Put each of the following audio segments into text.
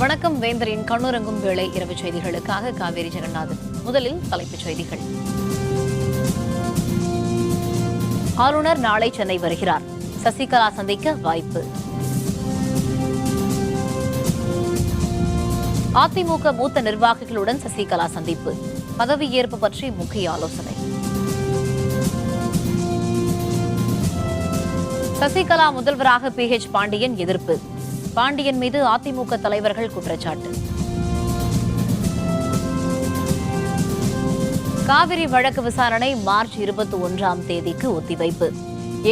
வணக்கம். வேந்தரின் கண்ணுறங்கும் வேளை இரவு செய்திகளுக்காக காவேரி ஜெகநாதன். முதலில் தலைப்புச் செய்திகள். ஆளுநர் நாளை சென்னை வருகிறார். சசிகலா சந்திக்க வாய்ப்பு. அதிமுக மூத்த நிர்வாகிகளுடன் சசிகலா சந்திப்பு. பதவியேற்பு பற்றி முக்கிய ஆலோசனை. சசிகலா முதல்வராக PH பாண்டியன் எதிர்ப்பு. பாண்டியன் மீது அதிமுக தலைவர்கள் குற்றச்சாட்டு. காவிரி வழக்கு விசாரணை மார்ச் 21ஆம் தேதிக்கு ஒத்திவைப்பு.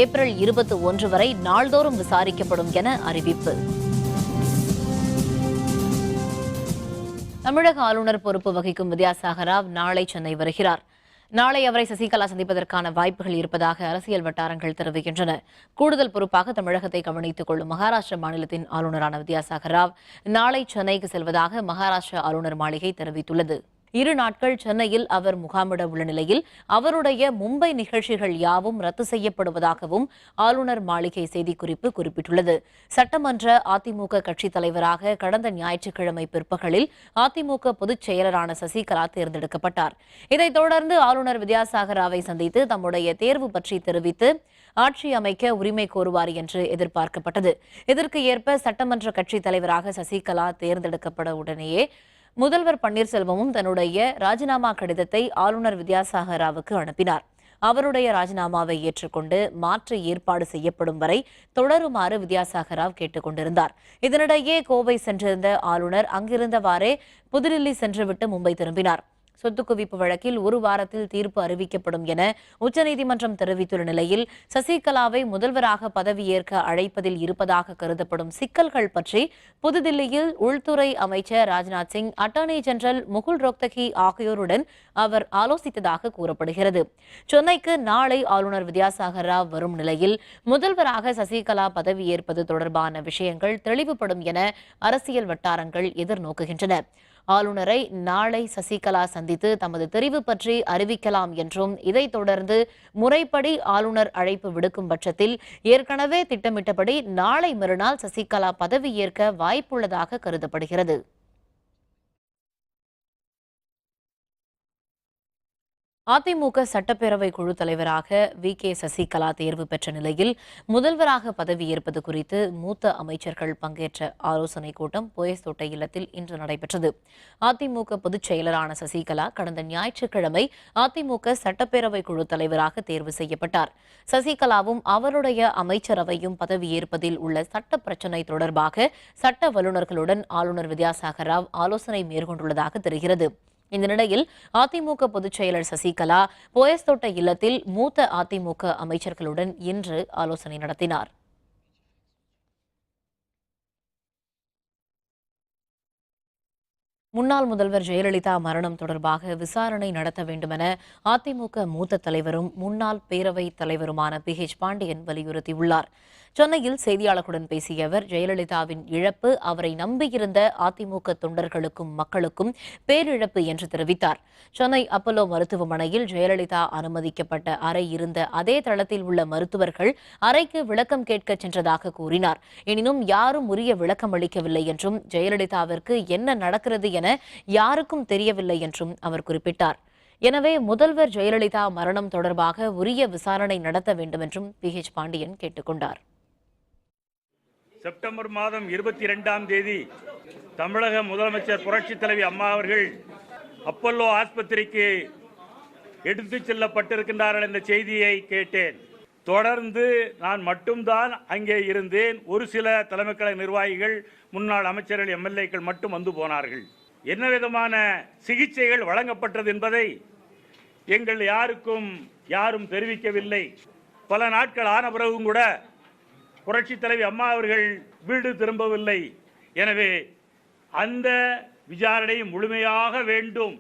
ஏப்ரல் 21 வரை நாள்தோறும் விசாரிக்கப்படும் என அறிவிப்பு. தமிழக ஆளுநர் பொறுப்பு வகிக்கும் வித்யாசாகர் ராவ் நாளை சென்னை வருகிறார். நாளை அவரை சசிகலா சந்திப்பதற்கான வாய்ப்புகள் இருப்பதாக அரசியல் வட்டாரங்கள் தெரிவிக்கின்றன. கூடுதல் பொறுப்பாக தமிழகத்தை கவனித்துக் கொள்ளும் மகாராஷ்டிர மாநிலத்தின் ஆளுநரான வித்யாசாகர் ராவ் நாளை சென்னைக்கு செல்வதாக மகாராஷ்டிர ஆளுநர் மாளிகை தெரிவித்துள்ளது. 2 நாட்கள் சென்னையில் அவர் முகாமிட உள்ள நிலையில் அவருடைய மும்பை நிகழ்ச்சிகள் யாவும் ரத்து செய்யப்படுவதாகவும் ஆளுநர் மாளிகை செய்திக்குறிப்பு குறிப்பிட்டுள்ளது. சட்டமன்ற அதிமுக கட்சித் தலைவராக கடந்த ஞாயிற்றுக்கிழமை பிற்பகலில் அதிமுக பொதுச் செயலரான சசிகலா தேர்ந்தெடுக்கப்பட்டார். இதைத் தொடர்ந்து ஆளுநர் வித்யாசாகர் ராவை சந்தித்து தம்முடைய தேர்வு பற்றி தெரிவித்து ஆட்சி அமைக்க உரிமை கோருவார் என்று எதிர்பார்க்கப்பட்டது. இதற்கு ஏற்ப சட்டமன்ற கட்சித் தலைவராக சசிகலா தேர்ந்தெடுக்கப்பட உடனேயே முதல்வர் பன்னீர்செல்வமும் தன்னுடைய ராஜினாமா கடிதத்தை ஆளுநர் வித்யாசாகர் ராவுக்கு அனுப்பினார். அவருடைய ராஜினாமாவை ஏற்றுக்கொண்டு மாற்று ஏற்பாடு செய்யப்படும் வரை தொடருமாறு வித்யாசாகர் ராவ் கேட்டுக் கொண்டிருந்தார். இதனிடையே கோவை சென்றிருந்த ஆளுநர் அங்கிருந்தவாறே புதுடில்லி சென்றுவிட்டு மும்பை திரும்பினார். சொத்து குவிப்பு வழக்கில் 1 வாரத்தில் தீர்ப்பு அறிவிக்கப்படும் என உச்சநீதிமன்றம் தெரிவித்துள்ள நிலையில் சசிகலாவை முதல்வராக பதவியேற்க அழைப்பதில் இருப்பதாக கருதப்படும் சிக்கல்கள் பற்றி புதுதில்லியில் உள்துறை அமைச்சர் ராஜ்நாத் சிங், அட்டார்னி ஜெனரல் முகுல் ரோக்தகி ஆகியோருடன் அவர் ஆலோசித்ததாக கூறப்படுகிறது. சென்னைக்கு நாளை ஆளுநர் வித்யாசாகர் ராவ் வரும் நிலையில் முதல்வராக சசிகலா பதவியேற்பது தொடர்பான விஷயங்கள் தெளிவுபடும் என அரசியல் வட்டாரங்கள் எதிர்நோக்குகின்றன. ஆளுநரை நாளை சசிகலா சந்தித்து தமது தெரிவு பற்றி அறிவிக்கலாம் என்றும், இதைத் தொடர்ந்து முறைப்படி ஆளுநர் அழைப்பு விடுக்கும் பட்சத்தில் ஏற்கனவே திட்டமிட்டபடி நாளை மறுநாள் சசிகலா பதவியேற்க வாய்ப்புள்ளதாக கருதப்படுகிறது. அதிமுக சட்டப்பேரவை குழு தலைவராக VK சசிகலா தேர்வு பெற்ற நிலையில் முதல்வராக பதவியேற்பது குறித்து மூத்த அமைச்சர்கள் பங்கேற்ற ஆலோசனைக் கூட்டம் போயஸ்தோட்டை இல்லத்தில் இன்று நடைபெற்றது. அதிமுக பொதுச் செயலரான சசிகலா கடந்த ஞாயிற்றுக்கிழமை அதிமுக சட்டப்பேரவை குழு தலைவராக தேர்வு செய்யப்பட்டார். சசிகலாவும் அவருடைய அமைச்சரவையும் பதவியேற்பதில் உள்ள சட்ட பிரச்சினை தொடர்பாக சட்ட வல்லுநர்களுடன் ஆளுநர் வித்யாசாகர் ராவ் ஆலோசனை மேற்கொண்டுள்ளதாக தெரிகிறது. இந்த நிலையில் அதிமுக பொதுச் செயலர் சசிகலா போயஸ்தோட்ட இல்லத்தில் மூத்த அதிமுக அமைச்சர்களுடன் இன்று ஆலோசனை நடத்தினார். முன்னாள் முதல்வர் ஜெயலலிதா மரணம் தொடர்பாக விசாரணை நடத்த வேண்டுமென அதிமுக மூத்த தலைவரும் முன்னாள் பேரவைத் தலைவருமான PH பாண்டியன் வலியுறுத்தியுள்ளார். சென்னையில் செய்தியாளர்களுடன் பேசிய அவர், ஜெயலலிதாவின் இழப்பு அவரை நம்பியிருந்த அதிமுக தொண்டர்களுக்கும் மக்களுக்கும் பேரிழப்பு என்று தெரிவித்தார். சென்னை அப்பல்லோ மருத்துவமனையில் ஜெயலலிதா அனுமதிக்கப்பட்ட அறை இருந்த அதே தளத்தில் உள்ள மருத்துவர்கள் அறைக்கு விளக்கம் கேட்க சென்றதாக கூறினார். எனினும் யாரும் உரிய விளக்கம் அளிக்கவில்லை என்றும், ஜெயலலிதாவிற்கு என்ன நடக்கிறது என யாருக்கும் தெரியவில்லை என்றும் அவர் குறிப்பிட்டார். எனவே முதல்வர் ஜெயலலிதா மரணம் தொடர்பாக உரிய விசாரணை நடத்த வேண்டும் என்றும் PH பாண்டியன் கேட்டுக்கொண்டார். செப்டம்பர் மாதம் 22ஆம் தேதி தமிழக முதலமைச்சர் புரட்சித் தலைவி அம்மா அவர்கள் அப்பல்லோ ஆஸ்பத்திரிக்கு எடுத்துச் செல்லப்பட்டிருக்கின்றார்கள் என்ற செய்தியை கேட்டேன். தொடர்ந்து நான் மட்டும்தான் அங்கே இருந்தேன். ஒரு சில தலைமை கழக நிர்வாகிகள், முன்னாள் அமைச்சர்கள், MLAக்கள் மட்டும் வந்து போனார்கள். என்ன விதமான சிகிச்சைகள் வழங்கப்பட்டது என்பதை எங்கள் யாரும் தெரிவிக்கவில்லை. பல நாட்கள் ஆன பிறகும் கூட புரட்சி தலைவி அம்மா அவர்கள் வீடு திரும்பவில்லை. எனவே அந்த விசாரணை முழுமையாக வேண்டும்.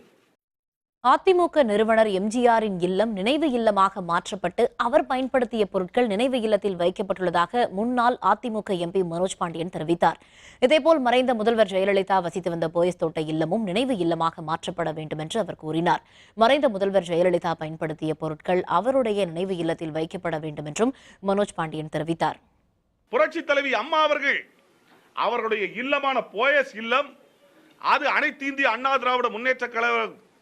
அதிமுக நிறுவனர் MGRின் இல்லம் நினைவு இல்லமாக மாற்றப்பட்டு அவர் பயன்படுத்திய பொருட்கள் நினைவு இல்லத்தில் வைக்கப்பட்டுள்ளதாக முன்னாள் அதிமுக MP மனோஜ் பாண்டியன் தெரிவித்தார். இதேபோல் மறைந்த முதல்வர் ஜெயலலிதா வசித்து வந்த போயஸ்தோட்ட இல்லமும் நினைவு இல்லமாக மாற்றப்பட வேண்டும் என்று அவர் கூறினார். மறைந்த முதல்வர் ஜெயலலிதா பயன்படுத்திய பொருட்கள் அவருடைய நினைவு இல்லத்தில் வைக்கப்பட வேண்டும் என்றும் மனோஜ் பாண்டியன் தெரிவித்தார். புரட்சி தலைவி அம்மா அவர்கள் அவர்களுடைய இல்லமான போயஸ் இல்லம் அது அனைத்து இந்திய அண்ணா திராவிட முன்னேற்ற கழக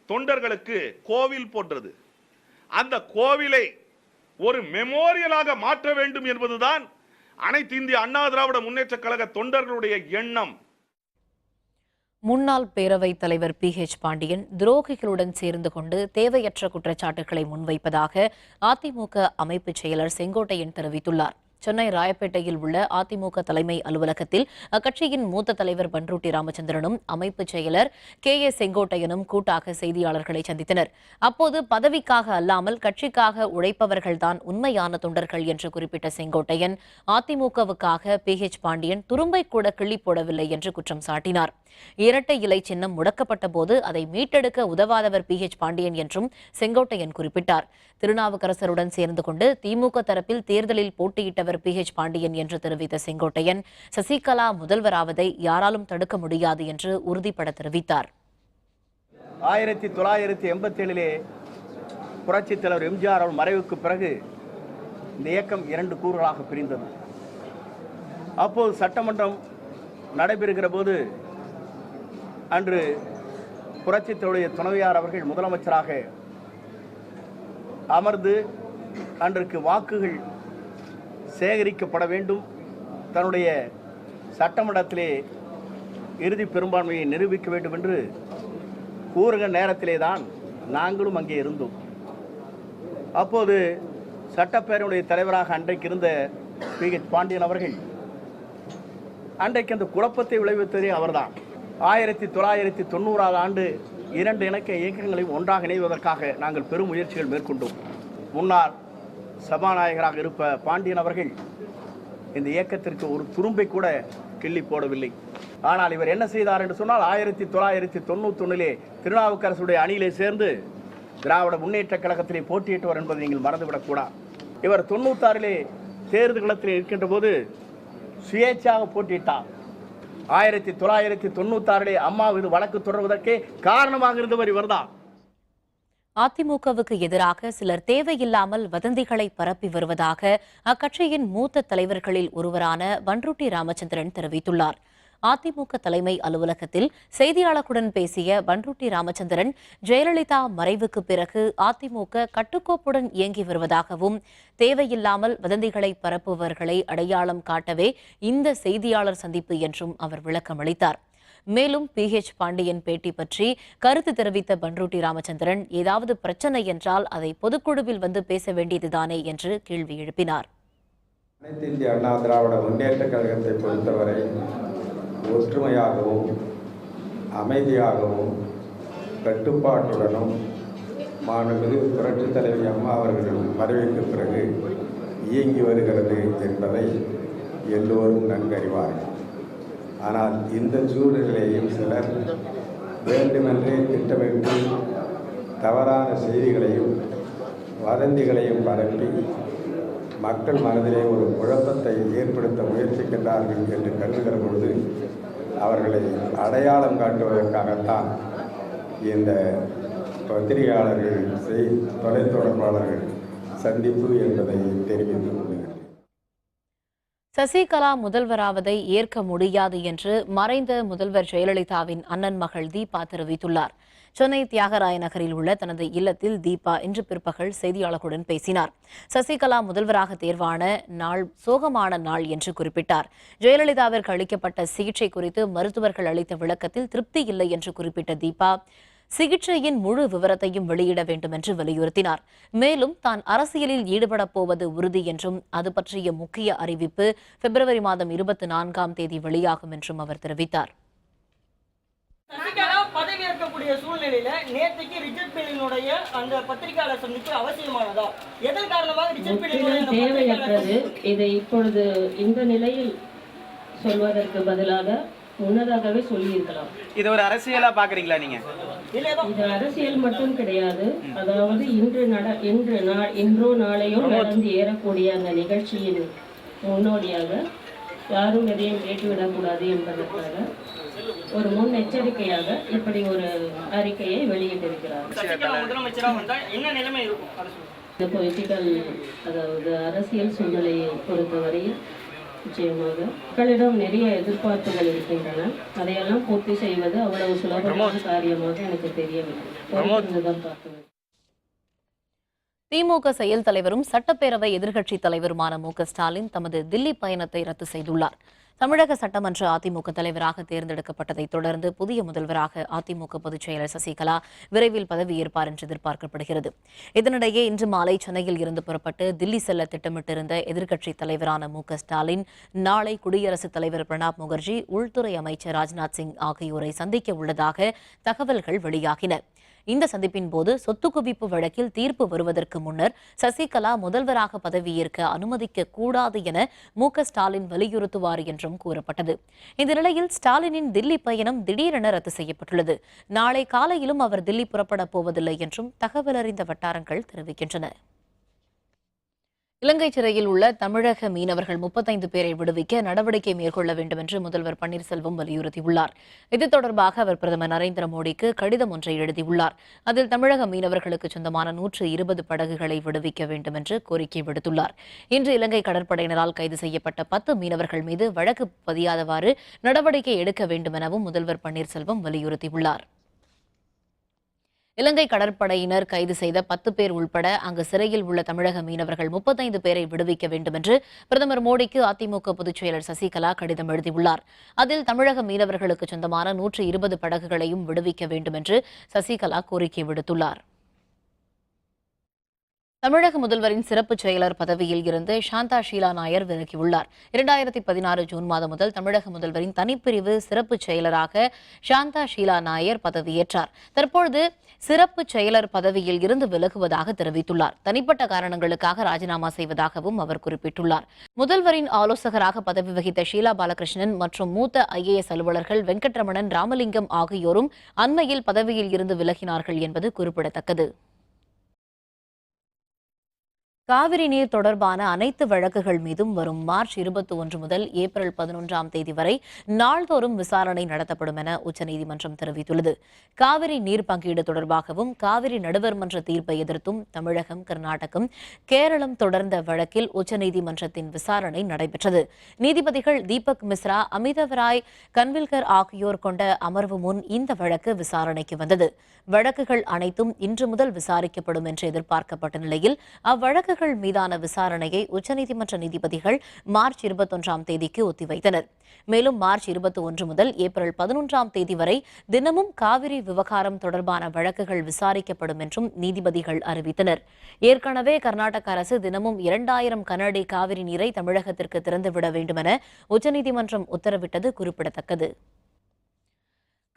தொண்டர்களுக்கு கோவில் போன்றது. அந்த கோவிலை ஒரு மெமோரியலாக மாற்ற வேண்டும் என்பதுதான் அனைத்து இந்திய அண்ணா திராவிட முன்னேற்ற கழக தொண்டர்களுடைய எண்ணம். முன்னாள் பேரவைத் தலைவர் PH பாண்டியன் துரோகிகளுடன் சேர்ந்து கொண்டு தேவையற்ற குற்றச்சாட்டுகளை முன்வைப்பதாக அதிமுக அமைப்பு செயலர் செங்கோட்டையன் தெரிவித்துள்ளார். சென்னை ராயப்பேட்டையில் உள்ள அதிமுக தலைமை அலுவலகத்தில் அக்கட்சியின் மூத்த தலைவர் பன்ருட்டி ராமச்சந்திரனும் அமைப்பு செயலர் KA செங்கோட்டையனும் கூட்டாக செய்தியாளர்களை சந்தித்தனர். அப்போது பதவிக்காக அல்லாமல் கட்சிக்காக உழைப்பவர்கள்தான் உண்மையான தொண்டர்கள் என்று குறிப்பிட்ட செங்கோட்டையன் அதிமுகவுக்காக PH பாண்டியன் துரும்பை கூட கிள்ளி போடவில்லை என்று குற்றம் சாட்டினார். இரட்டை இலை சின்னம் முடக்கப்பட்ட போது அதை மீட்டெடுக்க உதவாதவர் PH பாண்டியன் என்றும் செங்கோட்டையன் குறிப்பிட்டார். திருநாவுக்கரசருடன் சேர்ந்து கொண்டு திமுக தரப்பில் தேர்தலில் போட்டியிட்டவர் PH பாண்டியன் என்று தெரிவித்த செங்கோட்டையன் சசிகலா முதல்வராவதை யாராலும் தடுக்க முடியாது என்று உறுதிபட தெரிவித்தார். 1987 புரட்சித் தலைவர் எம்ஜிஆர் அவர்கள் மறைவுக்கு பிறகு இந்த இயக்கம் 2 கூறுகளாக பிரிந்தது. அப்போது சட்டமன்றம் நடைபெறுகிற போது அன்று புரட்சித்தலைவருடைய துணைவியார் அவர்கள் முதலமைச்சராக அமர்ந்து அன்றைக்கு வாக்குகள் சேகரிக்கப்பட வேண்டும், தன்னுடைய சட்டமன்றத்திலே இறுதி பெரும்பான்மையை நிரூபிக்க வேண்டும் என்று கூறுகிற நேரத்திலே தான் நாங்களும் அங்கே இருந்தோம். அப்போது சட்டப்பேரவையுடைய தலைவராக அன்றைக்கு இருந்த PH பாண்டியன் அவர்கள் அன்றைக்கு அந்த குழப்பத்தை விளைவித்ததே அவர்தான். 1990 ஆண்டு 2 இயக்கங்களையும் ஒன்றாக இணைவதற்காக நாங்கள் பெரும் முயற்சிகள் மேற்கொண்டோம். முன்னாள் சபாநாயகராக இருப்ப பாண்டியன் அவர்கள் இந்த இயக்கத்திற்கு ஒரு துரும்பை கூட கிள்ளி போடவில்லை. ஆனால் இவர் என்ன செய்தார் என்று சொன்னால் 1991 திருநாவுக்கரசுடைய அணியிலே சேர்ந்து திராவிட முன்னேற்ற கழகத்திலே போட்டியிட்டவர் என்பதை நீங்கள் மறந்துவிடக்கூடாது. இவர் 96 தேர்தல் களத்தில் இருக்கின்ற போது சுயேட்சாக போட்டியிட்டார். 1996 அம்மா மீது வழக்கு தொடர்வதற்கே காரணமாக இருந்தவர் இவர்தான். அதிமுகவுக்கு எதிராக சிலர் தேவையில்லாமல் வதந்திகளை பரப்பி வருவதாக அக்கட்சியின் மூத்த தலைவர்களில் ஒருவரான பன்ருட்டி ராமச்சந்திரன் தெரிவித்துள்ளார். அதிமுக தலைமை அலுவலகத்தில் செய்தியாளர்களுடன் பேசிய பன்ருட்டி ராமச்சந்திரன் ஜெயலலிதா மறைவுக்கு பிறகு அதிமுக கட்டுக்கோப்புடன் இயங்கி வருவதாகவும் தேவையில்லாமல் வதந்திகளை பரப்புபவர்களை அடையாளம் காட்டவே இந்த செய்தியாளர் சந்திப்பு என்றும் அவர் விளக்கமளித்தார். மேலும் PH பாண்டியன் பேட்டி பற்றி கருத்து தெரிவித்த பன்ருட்டி ராமச்சந்திரன் ஏதாவது பிரச்சனை என்றால் அதை பொதுக்குழுவில் வந்து பேச வேண்டியதுதானே என்று கேள்வி எழுப்பினார். அனைத்து இந்திய அண்ணா திராவிட முன்னேற்ற கழகத்தை பொறுத்தவரை ஒற்றுமையாகவும் அமைதியாகவும் கட்டுப்பாட்டுடனும் மாண்புமிகு புரட்சித் தலைவி அம்மா அவர்களின் மறைவுக்கு பிறகு இயங்கி வருகிறது என்பதை எல்லோரும் நன்கறிவார்கள். ஆனால் இந்த சூழ்நிலையில் சிலர் வேண்டுமென்றே திட்டமிட்டு தவறான செய்திகளையும் வதந்திகளையும் பரப்பி மக்கள் மனதிலே ஒரு குழப்பத்தை ஏற்படுத்த முயற்சிக்கின்றார்கள் என்று கருதுகிற பொழுது அவர்களை அடையாளம் காட்டுவதற்காகத்தான் இந்த பத்திரிகையாளர்கள் தொலைத்தொடர்பாளர்கள் சந்திப்பு என்பதை தெரிவித்துக் கொள்கிறேன். சசிகலா முதல்வராவதை ஏற்க முடியாது என்று மறைந்த முதல்வர் ஜெயலலிதாவின் அண்ணன் மகள் தீபா தெரிவித்துள்ளார். சென்னை தியாகராய நகரில் உள்ள தனது இல்லத்தில் தீபா இன்று பிற்பகல் செய்தியாளர்களுடன் பேசினார். சசிகலா முதல்வராக தேர்வான நாள் சோகமான நாள் என்று குறிப்பிட்டார். ஜெயலலிதாவிற்கு அளிக்கப்பட்ட சிகிச்சை குறித்து மருத்துவர்கள் அளித்த விளக்கத்தில் திருப்தி இல்லை என்று குறிப்பிட்ட தீபா சிகிச்சையின் முழு விவரத்தையும் வெளியிட வேண்டும் என்று வலியுறுத்தினார். மேலும் தான் அரசியலில் ஈடுபடப் போவது உறுதி என்றும் அது பற்றிய முக்கிய அறிவிப்பு பிப்ரவரி மாதம் 24ஆம் தேதி வெளியாகும் என்றும் அவர் தெரிவித்தார். சசிகலா பதவியேற்கக்கூடிய சூழ்நிலையில நேற்றுக்கு ரிச்சர்ட் பெலினுடைய அந்த பத்திரிகையாளர் சந்திப்பு அவசியமானதா? எதன் காரணமாக ரிச்சர்ட் பெலினுடைய தேவையற்றது. இதை இப்பொழுது இந்த நிலையில் சொல்வதற்கு பதிலாக முன்னதாகவே சொல்லியிருக்கலாம். இது ஒரு அரசியலா பாக்குறீங்களா நீங்க? இது அரசியல் மட்டும் கிடையாது. அதாவது இன்றோ நாளையோ நடந்து ஏறக்கூடிய அந்த நிகழ்ச்சியின் முன்னோடியாக யாரும் எதையும் கேட்டுவிடக்கூடாது என்பதற்காக ஒரு முன்னெச்சரிக்கையாக இப்படி ஒரு அறிக்கையை வெளியிட்டிருக்கிறார். இந்த பொலிட்டிக்கல் அதாவது அரசியல் சூழ்நிலையை பொறுத்தவரையில் நிச்சயமாக மக்களிடம் நிறைய எதிர்பார்ப்புகள் இருக்கின்றன. அதையெல்லாம் பூர்த்தி செய்வது அவ்வளவு சுலபமான காரியமாக எனக்கு தெரியவில்லை. பொறுத்திருந்துதான் பார்க்க வேண்டும். திமுக செயல் தலைவரும் சட்டப்பேரவை எதிர்க்கட்சித் தலைவருமான மு.க.ஸ்டாலின் தமது தில்லி பயணத்தை ரத்து செய்துள்ளார். தமிழக சட்டமன்ற அதிமுக தலைவராக தேர்ந்தெடுக்கப்பட்டதைத் தொடர்ந்து புதிய முதல்வராக அதிமுக பொதுச் செயலர் சசிகலா விரைவில் பதவியேற்பார் என்று எதிர்பார்க்கப்படுகிறது. இதனிடையே இன்று மாலை சென்னையில் இருந்து புறப்பட்டு தில்லி செல்ல திட்டமிட்டிருந்த எதிர்க்கட்சித் தலைவரான மு.க.ஸ்டாலின் நாளை குடியரசுத் தலைவர் பிரணாப் முகர்ஜி, உள்துறை அமைச்சர் ராஜ்நாத் சிங் ஆகியோரை சந்திக்க உள்ளதாக தகவல்கள் வெளியாகின. இந்த சந்திப்பின் போது சொத்து குவிப்பு வழக்கில் தீர்ப்பு வருவதற்கு முன்னர் சசிகலா முதல்வராக பதவியேற்க அனுமதிக்க கூடாது என மு.க.ஸ்டாலின் வலியுறுத்துவார் என்றும் கூறப்பட்டது. இந்த நிலையில் ஸ்டாலினின் தில்லி பயணம் திடீரென ரத்து செய்யப்பட்டுள்ளது. நாளை காலையிலும் அவர் தில்லி புறப்படப் போவதில்லை என்றும் தகவல் அறிந்த வட்டாரங்கள் தெரிவிக்கின்றன. இலங்கை சிறையில் உள்ள தமிழக மீனவர்கள் 35 பேரை விடுவிக்க நடவடிக்கை மேற்கொள்ள வேண்டும் என்று முதல்வர் பன்னீர்செல்வம் வலியுறுத்தியுள்ளார். இது தொடர்பாக அவர் பிரதமர் நரேந்திர மோடிக்கு கடிதம் ஒன்றை எழுதியுள்ளார். அதில் தமிழக மீனவர்களுக்கு சொந்தமான 120 படகுகளை விடுவிக்க வேண்டும் என்று கோரிக்கை விடுத்துள்ளார். இன்று இலங்கை கடற்படையினரால் கைது செய்யப்பட்ட 10 மீனவர்கள் மீது வழக்கு பதியாதவாறு நடவடிக்கை எடுக்க வேண்டும் எனவும் முதல்வர் பன்னீர்செல்வம் வலியுறுத்தியுள்ளார். இலங்கை கடற்படையினர் கைது செய்த 10 பேர் உள்பட அங்கு சிறையில் உள்ள தமிழக மீனவர்கள் 35 பேரை விடுவிக்க வேண்டும் என்று பிரதமர் மோடிக்கு அதிமுக பொதுச் செயலர் சசிகலா கடிதம் எழுதியுள்ளார். அதில் தமிழக மீனவர்களுக்கு சொந்தமான 120 படகுகளையும் விடுவிக்க வேண்டும் என்று சசிகலா கோரிக்கை விடுத்துள்ளார். தமிழக முதல்வரின் சிறப்பு செயலர் பதவியில் இருந்து சாந்தா ஷீலா நாயர் விலகியுள்ளார். 2016 ஜூன் மாதம் முதல் தமிழக முதல்வரின் தனிப்பிரிவு சிறப்பு செயலராக சாந்தா ஷீலா நாயர் பதவியேற்றார். தற்பொழுது சிறப்பு செயலர் பதவியில் இருந்து விலகுவதாக தெரிவித்துள்ளார். தனிப்பட்ட காரணங்களுக்காக ராஜினாமா செய்வதாகவும் அவர் குறிப்பிட்டுள்ளார். முதல்வரின் ஆலோசகராக பதவி வகித்த ஷீலா பாலகிருஷ்ணன் மற்றும் மூத்த IAS அலுவலர்கள் வெங்கட்ரமணன், ராமலிங்கம் ஆகியோரும் அண்மையில் பதவியில் இருந்து விலகினார்கள் என்பது குறிப்பிடத்தக்கது. காவிரி நீர் தொடர்பான அனைத்து வழக்குகள் மீதும் வரும் மார்ச் 21 முதல் ஏப்ரல் 11ஆம் தேதி வரை நாள்தோறும் விசாரணை நடத்தப்படும் என உச்சநீதிமன்றம் தெரிவித்துள்ளது. காவிரி நீர் பங்கீடு தொடர்பாகவும் காவிரி நடுவர் மன்ற தீர்ப்பை எதிர்த்தும் தமிழகம், கர்நாடகம், கேரளம் தொடர்ந்த வழக்கில் உச்சநீதிமன்றத்தின் விசாரணை நடைபெற்றது. நீதிபதிகள் தீபக் மிஸ்ரா, அமிதவ் ராய், கன்வில்கர் ஆகியோர் கொண்ட அமர்வு முன் இந்த வழக்கு விசாரணைக்கு வந்தது. வழக்குகள் அனைத்தும் இன்று முதல் விசாரிக்கப்படும் என்று எதிர்பார்க்கப்பட்ட நிலையில் அவ்வழக்குகள் மீதான விசாரணையை உச்சநீதிமன்ற நீதிபதிகள் மார்ச் 21ஆம் தேதிக்கு ஒத்திவைத்தனர். மேலும் மார்ச் 21 முதல் ஏப்ரல் 11ஆம் தேதி வரை தினமும் காவிரி விவகாரம் தொடர்பான வழக்குகள் விசாரிக்கப்படும் என்றும் நீதிபதிகள் அறிவித்தனர். ஏற்கனவே கர்நாடக அரசு தினமும் 2000 கனஅடி காவிரி நீரை தமிழகத்திற்கு திறந்துவிட வேண்டும் என உச்சநீதிமன்றம் உத்தரவிட்டது குறிப்பிடத்தக்கது.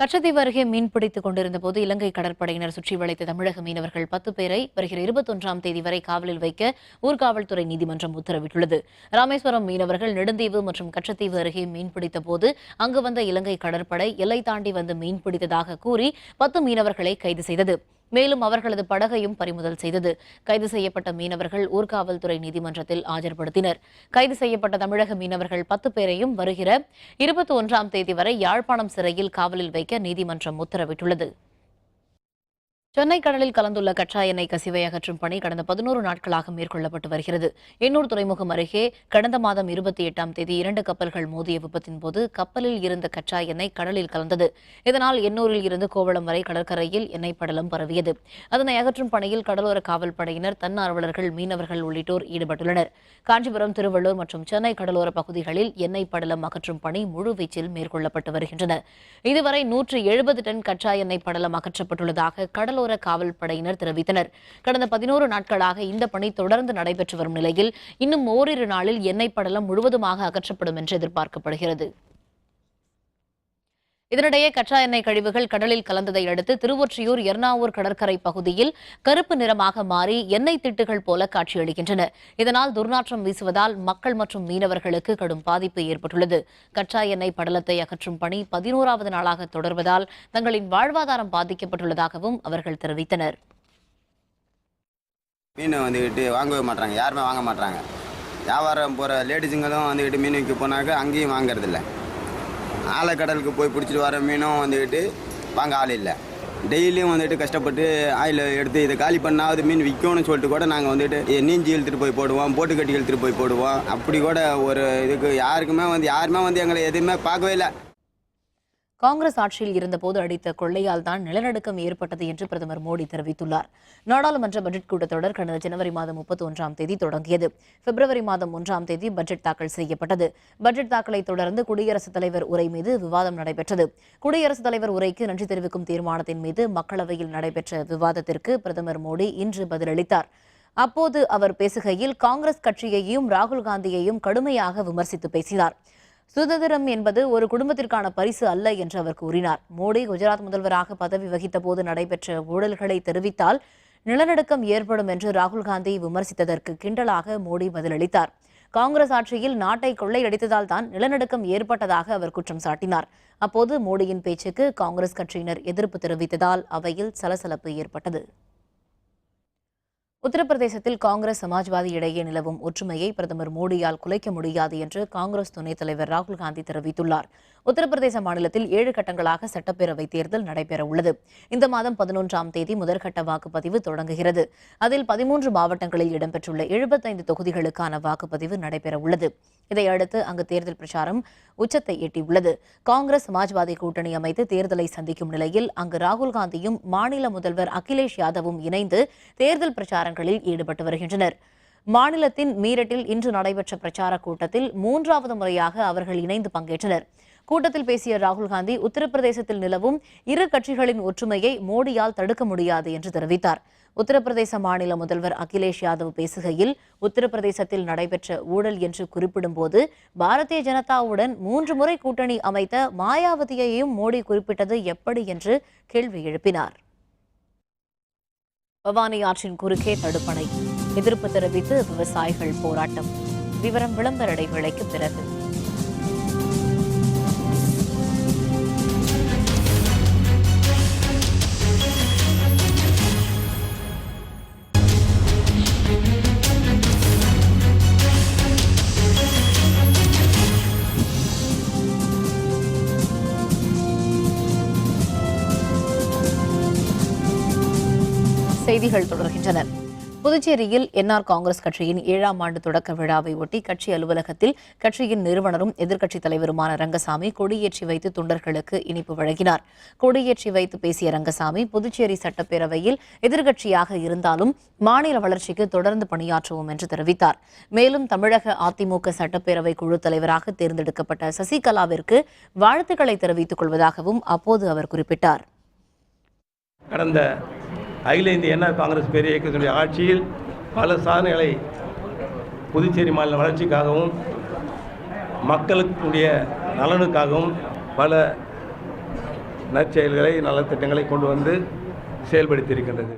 கச்சத்தீவு அருகே மீன்பிடித்துக் கொண்டிருந்த போது இலங்கை கடற்படையினர் சுற்றி வளைத்த தமிழக மீனவர்கள் 10 பேரை வருகிற 21ஆம் தேதி வரை காவலில் வைக்க ஊர்காவல்துறை நீதிமன்றம் உத்தரவிட்டுள்ளது. ராமேஸ்வரம் மீனவர்கள் நெடுந்தீவு மற்றும் கச்சத்தீவு அருகே மீன்பிடித்த போது அங்கு வந்த இலங்கை கடற்படை எல்லை தாண்டி வந்து மீன்பிடித்ததாக கூறி 10 மீனவர்களை கைது செய்தது. மேலும் அவர்களது படகையும் பறிமுதல் செய்தது. கைது செய்யப்பட்ட மீனவர்கள் ஊர்காவல்துறை நீதிமன்றத்தில் ஆஜர்படுத்தினர். கைது செய்யப்பட்ட தமிழக மீனவர்கள் 10 பேரையும் வருகிற 21ஆம் தேதி வரை யாழ்ப்பாணம் சிறையில் காவலில் வைக்க நீதிமன்றம் உத்தரவிட்டுள்ளது. சென்னை கடலில் கலந்துள்ள கச்சா எண்ணெய் கசிவை அகற்றும் பணி கடந்த 11 நாட்களாக மேற்கொள்ளப்பட்டு வருகிறது. எண்ணூர் துறைமுகம் அருகே கடந்த மாதம் 28ஆம் தேதி 2 கப்பல்கள் மோதிய விபத்தின் போது கப்பலில் இருந்த கச்சா எண்ணெய் கடலில் கலந்தது. இதனால் எண்ணூரில் இருந்து கோவளம் வரை கடற்கரையில் எண்ணெய் படலம் பரவியது. அதனை அகற்றும் பணியில் கடலோர காவல் படையினர், தன்னார்வலர்கள், மீனவர்கள் உள்ளிட்டோர் ஈடுபட்டுள்ளனர். காஞ்சிபுரம், திருவள்ளூர் மற்றும் சென்னை கடலோர பகுதிகளில் எண்ணெய் படலம் அகற்றும் பணி முழுவீச்சில் மேற்கொள்ளப்பட்டு வருகின்றன. இதுவரை 170 டன் கச்சா எண்ணெய் படலம் அகற்றப்பட்டுள்ளதாக கடலோர காவல் படையினர் தெரிவித்தனர். கடந்த 11 நாட்களாக இந்த பணி தொடர்ந்து நடைபெற்று வரும் நிலையில் இன்னும் ஓரிரு நாளில் எண்ணெய் படலம் முழுவதுமாக அகற்றப்படும் என்று எதிர்பார்க்கப்படுகிறது. இதனிடையே கச்சா எண்ணெய் கழிவுகள் கடலில் கலந்ததை அடுத்து திருவொற்றியூர், எர்ணாவூர் கடற்கரை பகுதியில் கருப்பு நிறமாக மாறி எண்ணெய் திட்டுகள் போல காட்சியளிக்கின்றன. இதனால் துர்நாற்றம் வீசுவதால் மக்கள் மற்றும் மீனவர்களுக்கு கடும் பாதிப்பு ஏற்பட்டுள்ளது. கச்சா எண்ணெய் படலத்தை அகற்றும் பணி 11வது நாளாக தொடர்வதால் தங்களின் வாழ்வாதாரம் பாதிக்கப்பட்டுள்ளதாகவும் அவர்கள் தெரிவித்தனர். மீன் வந்துக்கிட்டு வாங்கவே மாட்டாங்க, யாருமே வாங்க மாட்டாங்க. வியாபாரம் போகிற லேடிஸுங்களும் வந்துக்கிட்டு மீன் விற்க போனாக்க அங்கேயும் வாங்கறதில்ல. ஆழக்கடலுக்கு போய் பிடிச்சிட்டு வர மீனும் வந்துக்கிட்டு வாங்க ஆள் இல்லை. டெய்லியும் வந்துட்டு கஷ்டப்பட்டு ஆயில் எடுத்து இதை காலி பண்ணாவது மீன் விற்கணும்னு சொல்லிட்டு கூட நாங்கள் வந்துட்டு நீஞ்சி இழுத்துட்டு போய் போடுவோம், போட்டு கட்டி இழுத்துட்டு போய் போடுவோம். அப்படி கூட ஒரு இதுக்கு யாருமே வந்து எங்களை எதுவுமே பார்க்கவே இல்லை. காங்கிரஸ் ஆட்சியில் இருந்தபோது அடித்த கொள்ளையால் தான் நிலநடுக்கம் ஏற்பட்டது என்று பிரதமர் மோடி தெரிவித்துள்ளார். நாடாளுமன்ற பட்ஜெட் கூட்டத்தொடர் கடந்த ஜனவரி மாதம் 31ஆம் தேதி தொடங்கியது. பிப்ரவரி மாதம் 1ஆம் தேதி பட்ஜெட் தாக்கல் செய்யப்பட்டது. பட்ஜெட் தாக்கலை தொடர்ந்து குடியரசுத் தலைவர் உரை மீது விவாதம் நடைபெற்றது. குடியரசுத் தலைவர் உரைக்கு நன்றி தெரிவிக்கும் தீர்மானத்தின் மீது மக்களவையில் நடைபெற்ற விவாதத்திற்கு பிரதமர் மோடி இன்று பதிலளித்தார். அப்போது அவர் பேசுகையில் காங்கிரஸ் கட்சியையும் ராகுல் காந்தியையும் கடுமையாக விமர்சித்து பேசினார். சுதந்திரம் என்பது ஒரு குடும்பத்திற்கான பரிசு அல்ல என்று அவர் கூறினார். மோடி குஜராத் முதல்வராக பதவி வகித்த போது நடைபெற்ற ஊழல்களை தெரிவித்தால் நிலநடுக்கம் ஏற்படும் என்று ராகுல் காந்தி விமர்சித்ததற்கு கிண்டலாக மோடி பதிலளித்தார். காங்கிரஸ் ஆட்சியில் நாட்டை கொள்ளையடித்ததால் தான் நிலநடுக்கம் ஏற்பட்டதாக அவர் குற்றம் சாட்டினார். அப்போது மோடியின் பேச்சுக்கு காங்கிரஸ் கட்சியினர் எதிர்ப்பு தெரிவித்ததால் அவையில் சலசலப்பு ஏற்பட்டது. உத்தரப்பிரதேசத்தில் காங்கிரஸ் சமாஜ்வாதி இடையே நிலவும் ஒற்றுமையை பிரதமர் மோடியால் குலைக்க முடியாது என்று காங்கிரஸ் துணைத் தலைவர் ராகுல் காந்தி தெரிவித்துள்ளார். உத்தரப்பிரதேச மாநிலத்தில் 7 கட்டங்களாக சட்டப்பேரவை தேர்தல் நடைபெறவுள்ளது. இந்த மாதம் 11ஆம் தேதி முதற்கட்ட வாக்குப்பதிவு தொடங்குகிறது. அதில் 13 மாவட்டங்களில் இடம்பெற்றுள்ள 75 தொகுதிகளுக்கான வாக்குப்பதிவு நடைபெறவுள்ளது. இதையடுத்து அங்கு தேர்தல் பிரச்சாரம் உச்சத்தை எட்டியுள்ளது. காங்கிரஸ் சமாஜ்வாதி கூட்டணி அமைத்து தேர்தலை சந்திக்கும் நிலையில் அங்கு ராகுல் காந்தியும் மாநில முதல்வர் அகிலேஷ் யாதவும் இணைந்து தேர்தல் பிரச்சாரங்களில் ஈடுபட்டு வருகின்றனர். மாநிலத்தின் மீரட்டில் இன்று நடைபெற்ற பிரச்சார கூட்டத்தில் 3வது முறையாக அவர்கள் இணைந்து பங்கேற்றனர். கூட்டத்தில் பேசிய ராகுல் காந்தி உத்தரப்பிரதேசத்தில் நிலவும் இரு கட்சிகளின் ஒற்றுமையை மோடியால் தடுக்க முடியாது என்று தெரிவித்தார். உத்தரப்பிரதேச மாநில முதல்வர் அகிலேஷ் யாதவ் பேசுகையில் உத்தரப்பிரதேசத்தில் நடைபெற்ற ஊழல் என்று குறிப்பிடும்போது பாரதிய ஜனதாவுடன் 3 முறை கூட்டணி அமைத்த மாயாவதியையும் மோடி குறிப்பிட்டது எப்படி என்று கேள்வி எழுப்பினார். பவானி ஆற்றின் குறுக்கே தடுப்பணை எதிர்ப்பு தெரிவித்து விவசாயிகள் போராட்டம். விவரம் விளம்பர இடைவேளைக்கு பிறகு. செய்திகள் தொடர்கின்றன. புதுச்சேரியில் என்ஆர் காங்கிரஸ் கட்சியின் 7ஆம் ஆண்டு தொடக்க விழாவை ஒட்டி கட்சி அலுவலகத்தில் கட்சியின் நிறுவனரும் எதிர்க்கட்சித் தலைவருமான ரங்கசாமி கொடியேற்றி வைத்து தொண்டர்களுக்கு இனிப்பு வழங்கினார். கொடியேற்றி வைத்து பேசிய ரங்கசாமி புதுச்சேரி சட்டப்பேரவையில் எதிர்க்கட்சியாக இருந்தாலும் மாநில வளர்ச்சிக்கு தொடர்ந்து பணியாற்றுவோம் என்று தெரிவித்தார். மேலும் தமிழக அதிமுக சட்டப்பேரவை குழு தலைவராக தேர்ந்தெடுக்கப்பட்ட சசிகலாவிற்கு வாழ்த்துக்களை தெரிவித்துக் கொள்வதாகவும் அப்போது அவர் குறிப்பிட்டார். கடந்த அகில இந்திய என்ஆர் காங்கிரஸ் பேரிய இயக்கத்தினுடைய ஆட்சியில் பல சாதனைகளை புதுச்சேரி மாநில வளர்ச்சிக்காகவும் மக்களுடைய நலனுக்காகவும் பல நற்செயல்களை நலத்திட்டங்களை கொண்டு வந்து செயல்படுத்தியிருக்கின்றது.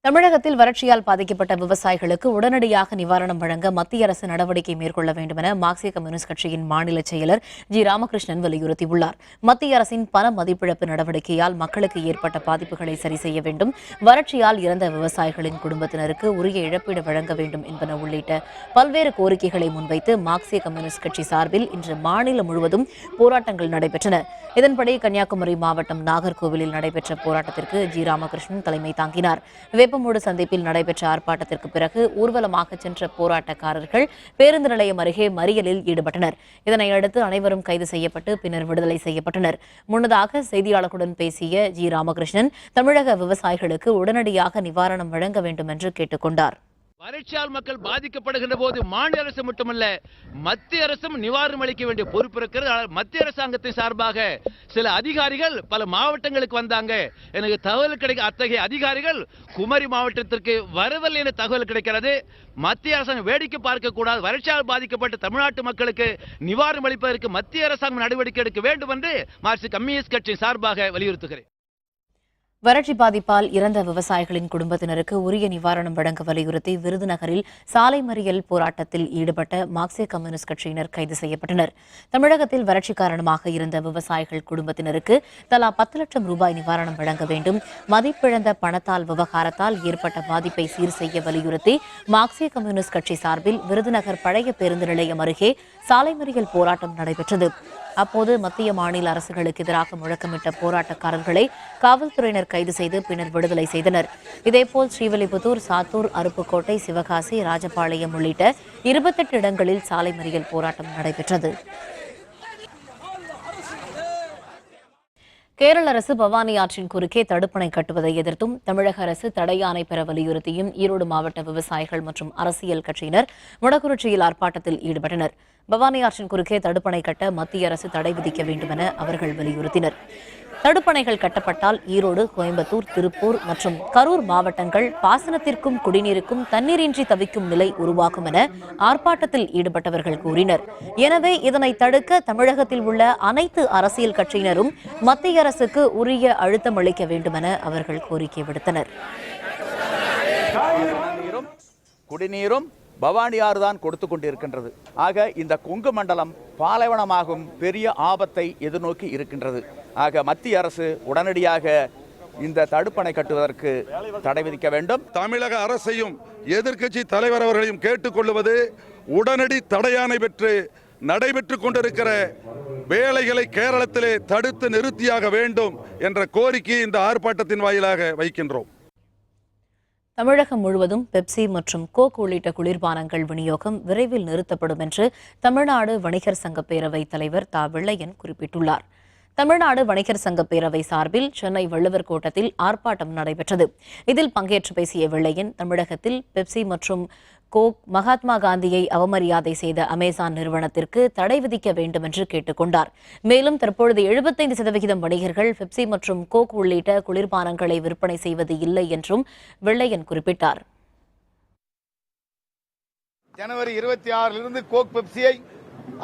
தமிழகத்தில் வறட்சியால் பாதிக்கப்பட்ட விவசாயிகளுக்கு உடனடியாக நிவாரணம் வழங்க மத்திய அரசு நடவடிக்கை மேற்கொள்ள வேண்டும் என மார்க்சிய கம்யூனிஸ்ட் கட்சியின் மாநில செயலர் ஜி ராமகிருஷ்ணன் வலியுறுத்தியுள்ளார். மத்திய அரசின் பண மதிப்பிழப்பு நடவடிக்கையால் மக்களுக்கு ஏற்பட்ட பாதிப்புகளை சரி செய்ய வேண்டும், வறட்சியால் இறந்த விவசாயிகளின் குடும்பத்தினருக்கு உரிய இழப்பீடு வழங்க வேண்டும் என்பன உள்ளிட்ட பல்வேறு கோரிக்கைகளை முன்வைத்து மார்க்சிய கம்யூனிஸ்ட் கட்சி சார்பில் இன்று மாநிலம் முழுவதும் போராட்டங்கள் நடைபெற்றன. இதன்படி கன்னியாகுமரி மாவட்டம் நாகர்கோவிலில் நடைபெற்ற போராட்டத்திற்கு ஜி ராமகிருஷ்ணன் தலைமை தாங்கினார். வேப்பமூடு சந்திப்பில் நடைபெற்ற ஆர்ப்பாட்டத்திற்கு பிறகு ஊர்வலமாக சென்ற போராட்டக்காரர்கள் பேருந்து நிலையம் அருகே மறியலில் ஈடுபட்டனர். இதனையடுத்து அனைவரும் கைது செய்யப்பட்டு பின்னர் விடுதலை செய்யப்பட்டனர். முன்னதாக செய்தியாளர்களுடன் பேசிய ஜி ராமகிருஷ்ணன் தமிழக விவசாயிகளுக்கு உடனடியாக நிவாரணம் வழங்க வேண்டும் என்று கேட்டுக் கொண்டார். வறட்சியால் மக்கள் பாதிக்கப்படுகின்ற போது மாநில அரசு மட்டுமல்ல மத்திய அரசும் நிவாரணம் அளிக்க வேண்டிய பொறுப்பு இருக்கிறது. மத்திய அரசாங்கத்தின் சார்பாக சில அதிகாரிகள் பல மாவட்டங்களுக்கு வந்தாங்க. எனக்கு தகவல் கிடைக்க அத்தகைய அதிகாரிகள் குமரி மாவட்டத்திற்கு வரவில்லை என தகவல் கிடைக்கிறது. மத்திய அரசாங்கம் வேடிக்கை பார்க்க கூடாது. வறட்சியால் பாதிக்கப்பட்ட தமிழ்நாட்டு மக்களுக்கு நிவாரணம் அளிப்பதற்கு மத்திய அரசாங்கம் நடவடிக்கை எடுக்க வேண்டும் என்று மார்க்சிஸ்ட் கம்யூனிஸ்ட் கட்சி சார்பாக வலியுறுத்துகிறேன். வறட்சி பாதிப்பால் இறந்த விவசாயிகளின் குடும்பத்தினருக்கு உரிய நிவாரணம் வழங்க வலியுறுத்தி விருதுநகரில் சாலை மறியல் போராட்டத்தில் ஈடுபட்ட மார்க்சிஸ்ட் கம்யூனிஸ்ட் கட்சியினர் கைது செய்யப்பட்டனர். தமிழகத்தில் வறட்சி காரணமாக இருந்த விவசாயிகள் குடும்பத்தினருக்கு தலா 10 லட்சம் ரூபாய் நிவாரணம் வழங்க வேண்டும், மதிப்பிழந்த பணத்தால் விவகாரத்தால் ஏற்பட்ட பாதிப்பை சீர் செய்ய வலியுறுத்தி மார்க்சிஸ்ட் கம்யூனிஸ்ட் கட்சி சார்பில் விருதுநகர் பழைய பேருந்து நிலையம் அருகே சாலை மறியல் போராட்டம் நடைபெற்றது. அப்போது மத்திய மாநில அரசுகளுக்கு எதிராக முழக்கமிட்ட போராட்டக்காரர்களை காவல்துறையினர் கைது செய்து பின்னர் விடுதலை செய்தனர். இதேபோல் ஸ்ரீவில்லிபுத்தூர், சாத்தூர், அருப்புக்கோட்டை, சிவகாசி, ராஜபாளையம் உள்ளிட்ட 28 இடங்களில் சாலை மறியல் போராட்டம் நடைபெற்றது. கேரள அரசு பவானி ஆற்றின் குறுக்கே தடுப்பணை கட்டுவதை எதிர்த்தும் தமிழக அரசு தடையாணை பெற வலியுறுத்தியும் ஈரோடு மாவட்ட விவசாயிகள் மற்றும் அரசியல் கட்சியினர் மொடக்குறிச்சியில் ஆர்ப்பாட்டத்தில் ஈடுபட்டனர். பவானி ஆற்றின் குறுக்கே தடுப்பணை கட்ட மத்திய அரசு தடை விதிக்க வேண்டுமென அவர்கள் வலியுறுத்தினர். தடுப்பணைகள் கட்டப்பட்டால் ஈரோடு, கோயம்புத்தூர், திருப்பூர் மற்றும் கரூர் மாவட்டங்கள் பாசனத்திற்கும் குடிநீருக்கும் தண்ணீரின்றி தவிக்கும் நிலை உருவாகும் என ஆர்ப்பாட்டத்தில் ஈடுபட்டவர்கள் கூறினர். எனவே இதனை தடுக்க தமிழகத்தில் உள்ள அனைத்து அரசியல் கட்சியினரும் மத்திய அரசுக்கு உரிய அழுத்தம் அளிக்க வேண்டுமென அவர்கள் கோரிக்கை விடுத்தனர். குடிநீரும் பவானி ஆறு தான் கொடுத்து கொண்டிருக்கின்றது. ஆக இந்த கொங்கு மண்டலம் பாலைவனமாகும் பெரிய ஆபத்தை எதிர்நோக்கி இருக்கின்றது. ஆக மத்திய அரசு உடனடியாக இந்த தடுப்பணை கட்டுவதற்கு தடை விதிக்க வேண்டும். தமிழக அரசையும் எதிர்க்கட்சி தலைவர் அவர்களையும் கேட்டுக்கொள்வது, உடனடி தடையாணை பெற்று நடைபெற்றுக் கொண்டிருக்கிற வேலைகளை கேரளத்திலே தடுத்து நிறுத்தியாக வேண்டும் என்ற கோரிக்கையை இந்த ஆர்ப்பாட்டத்தின் வாயிலாக வைக்கின்றோம். தமிழகம் முழுவதும் பெப்சி மற்றும் கோக் உள்ளிட்ட குளிர்பானங்கள் விநியோகம் விரைவில் நிறுத்தப்படும் என்று தமிழ்நாடு வணிகர் சங்க பேரவை தலைவர் தா. வெள்ளையன் குறிப்பிட்டுள்ளார். தமிழ்நாடு வணிகர் சங்க பேரவை சார்பில் சென்னை வள்ளுவர் கோட்டத்தில் ஆர்ப்பாட்டம் நடைபெற்றது. இதில் பங்கேற்று பேசிய வெள்ளையன், தமிழகத்தில் பெப்சி மற்றும் கோக் மகாத்மா காந்தியை அவமரியாதை செய்த அமேசான் நிறுவனத்திற்கு தடை விதிக்க வேண்டும் என்று கேட்டுக் கொண்டார். மேலும் தற்பொழுது 75% வணிகர்கள் பெப்சி மற்றும் கோக் உள்ளிட்ட குளிர்பானங்களை விற்பனை செய்வது இல்லை என்றும் வெள்ளையன் குறிப்பிட்டார். ஜனவரி 26 கோக் பெப்சியை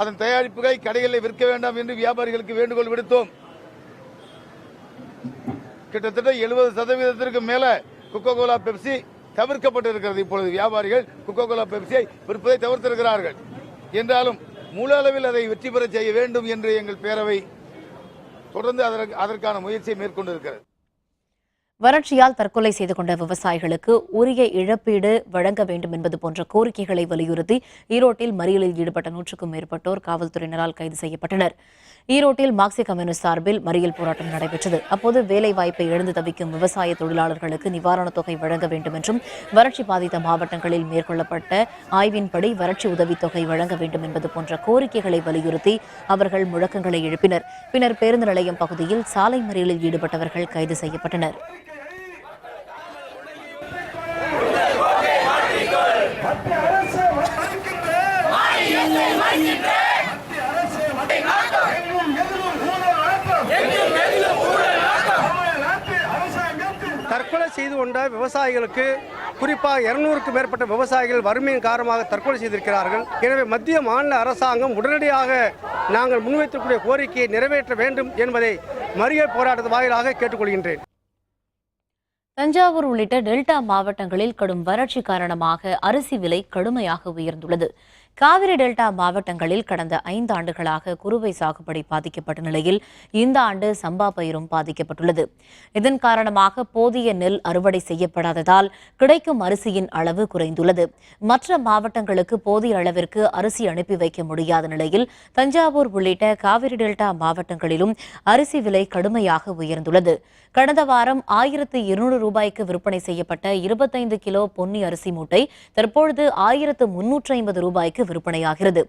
அதன் தயாரிப்புகளை கடைகளில் விற்க வேண்டாம் என்று வியாபாரிகளுக்கு வேண்டுகோள் விடுத்தோம். கிட்டத்தட்ட 70% மேல கொக்கோ கோலா பெப்சி தவிர்க்கப்பட்டிருக்கிறது. இப்பொழுது வியாபாரிகள் கொக்கோ கோலா பெப்சியை விற்பதை தவிர்த்திருக்கிறார்கள். என்றாலும் முழு அளவில் அதை வெற்றி பெற செய்ய வேண்டும் என்று எங்கள் பேரவை தொடர்ந்து அதற்கான முயற்சியை மேற்கொண்டிருக்கிறது. வறட்சியால் தற்கொலை செய்து கொண்ட விவசாயிகளுக்கு உரிய இழப்பீடு வழங்க வேண்டும் என்பது போன்ற கோரிக்கைகளை வலியுறுத்தி ஈரோட்டில் மறியலில் ஈடுபட்ட 100க்கும் மேற்பட்டோர் காவல்துறையினரால் கைது செய்யப்பட்டனர். ஈரோட்டில் மார்க்சிஸ்ட் கம்யூனிஸ்ட் சார்பில் மறியல் போராட்டம் நடைபெற்றது. அப்போது வேலை வாய்ப்பை இழந்து தவிக்கும் விவசாய தொழிலாளர்களுக்கு நிவாரணத் தொகை வழங்க வேண்டும் என்றும், வறட்சி பாதித்த மாவட்டங்களில் மேற்கொள்ளப்பட்ட ஆய்வின்படி வறட்சி உதவித்தொகை வழங்க வேண்டும் என்பது போன்ற கோரிக்கைகளை வலியுறுத்தி அவர்கள் முழக்கங்களை எழுப்பினர். பின்னர் பேருந்து நிலையம் பகுதியில் சாலை மறியலில் ஈடுபட்டவர்கள் கைது செய்யப்பட்டனர். தற்கொலை செய்து கொண்ட விவசாயிகளுக்கு குறிப்பாக 200க்கும் மேற்பட்ட விவசாயிகள் வறுமையின் காரணமாக தற்கொலை செய்திருக்கிறார்கள். எனவே மத்திய மாநில அரசாங்கம் உடனடியாக நாங்கள் முன்வைத்திருக்கக்கூடிய கோரிக்கையை நிறைவேற்ற வேண்டும் என்பதை மறியல் போராட்டத்தின் வாயிலாக கேட்டுக்கொள்கின்றேன். தஞ்சாவூர் உள்ளிட்ட டெல்டா மாவட்டங்களில் கடும் வறட்சி காரணமாக அரிசி விலை கடுமையாக உயர்ந்துள்ளது. காவிரி டெல்டா மாவட்டங்களில் கடந்த 5 ஆண்டுகளாக குறுவை சாகுபடி பாதிக்கப்பட்ட நிலையில் இந்த ஆண்டு சம்பா பயிரும் பாதிக்கப்பட்டுள்ளது. இதன் காரணமாக போதிய நெல் அறுவடை செய்யப்படாததால் கிடைக்கும் அரிசியின் அளவு குறைந்துள்ளது. மற்ற மாவட்டங்களுக்கு போதிய அளவிற்கு அரிசி அனுப்பி வைக்க முடியாத நிலையில் தஞ்சாவூர் உள்ளிட்ட காவிரி டெல்டா மாவட்டங்களிலும் அரிசி விலை கடுமையாக உயர்ந்துள்ளது. கடந்த வாரம் 1200 ரூபாய்க்கு விற்பனை செய்யப்பட்ட 25 கிலோ பொன்னி அரிசி மூட்டை தற்பொழுது 1350 ரூபாய்க்கு விற்பனையாகிறது.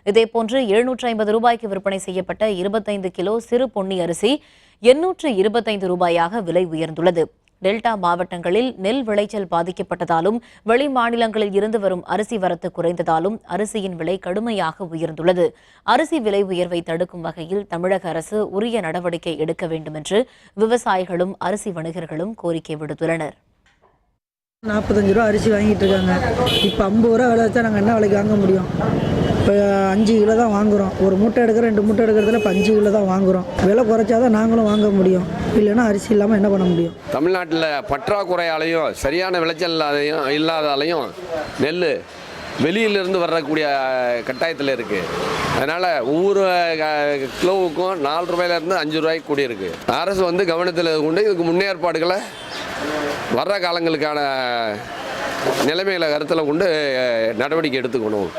இதேபோன்று 750 ரூபாய்க்கு விற்பனை செய்யப்பட்ட 25 கிலோ சிறு பொன்னி அரிசி 825 ரூபாயாக விலை உயர்ந்துள்ளது. டெல்டா மாவட்டங்களில் நெல் விளைச்சல் பாதிக்கப்பட்டதாலும் வெளி மாநிலங்களில் இருந்து வரும் அரிசி வரத்து குறைந்ததாலும் அரிசியின் விலை கடுமையாக உயர்ந்துள்ளது. அரிசி விலை உயர்வை தடுக்கும் வகையில் தமிழக அரசு உரிய நடவடிக்கை எடுக்க வேண்டும் என்று விவசாயிகளும் அரிசி வணிகர்களும் கோரிக்கை விடுத்துள்ளனர். 45 ரூபா அரிசி வாங்கிட்டு இருக்காங்க. இப்போ 50 ரூபா விலை வச்சா நாங்கள் என்ன விலைக்கு வாங்க முடியும்? இப்போ 5 கிலோ தான் வாங்குகிறோம். ஒரு மூட்டை எடுக்கிற 2 மூட்டை எடுக்கிறதுல இப்போ 5 கிலோ தான் வாங்குகிறோம். விலை குறைச்சாதான் நாங்களும் வாங்க முடியும், இல்லைன்னா அரிசி இல்லாமல் என்ன பண்ண முடியும்? தமிழ்நாட்டில் பற்றாக்குறையாலையும் சரியான விளைச்சல் இல்லாதாலையும் நெல் வெளியிலிருந்து வரக்கூடிய கட்டாயத்தில் இருக்குது. அதனால் ஒவ்வொரு கிலோவுக்கும் 4 ரூபாயிலேருந்து 5 ரூபாய்க்கு கூடியிருக்கு. அரசு கவனத்தில் கொண்டு இதுக்கு முன்னேற்பாடுகளை வர்ற காலங்களுக்கான நிலைமைகளை கருத்தில் கொண்டு நடவடிக்கை எடுத்துக்கணும்.